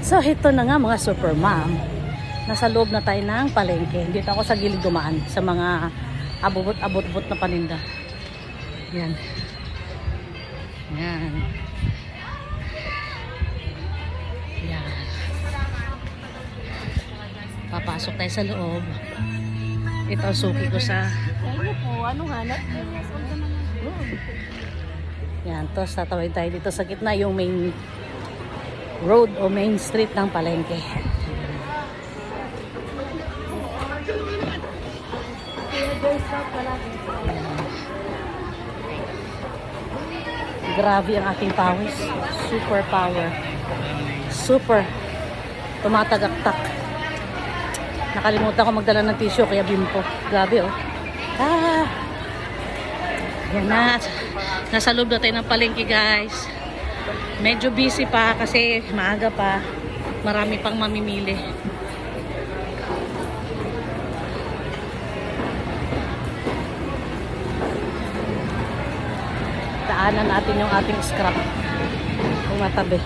So ito na nga mga super mom. Nasa loob na tayo ng palengke. Dito ako sa gilid dumaan sa mga abot-abot na paninda. Yan. Yan. Yan. Papasok tayo sa loob. Ito ang suki ko sa... Ano po? Anong hanap? Yan. Tapos tatawid tayo dito sa gitna yung main road o main street ng palengke. Grabe ang aking pawis. Super power. Super. Tumatagaktak. Nakalimutan ko magdala ng tissue kaya bimpo. Grabe oh. Ah. Yan na. Nasa loob na tayo ng palengke guys. Medyo busy pa kasi maaga pa. Marami pang mamimili. Daanan natin yung ating scrap kung matabi.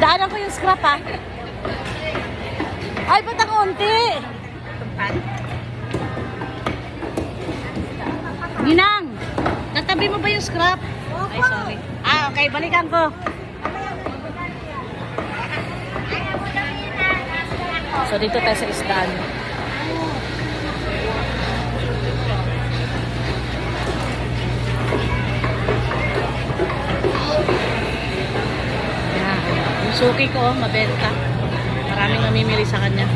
Daanan ko yung scrap ha. Ay, ba't ang konti? Ginang, natabi mo ba yung scrap? Ay, sorry. Ah, okay, balikan ko. So, dito tayo sa isdaan. Yan. Yung suki ko, mabenta. Maraming mamimili sa kanya.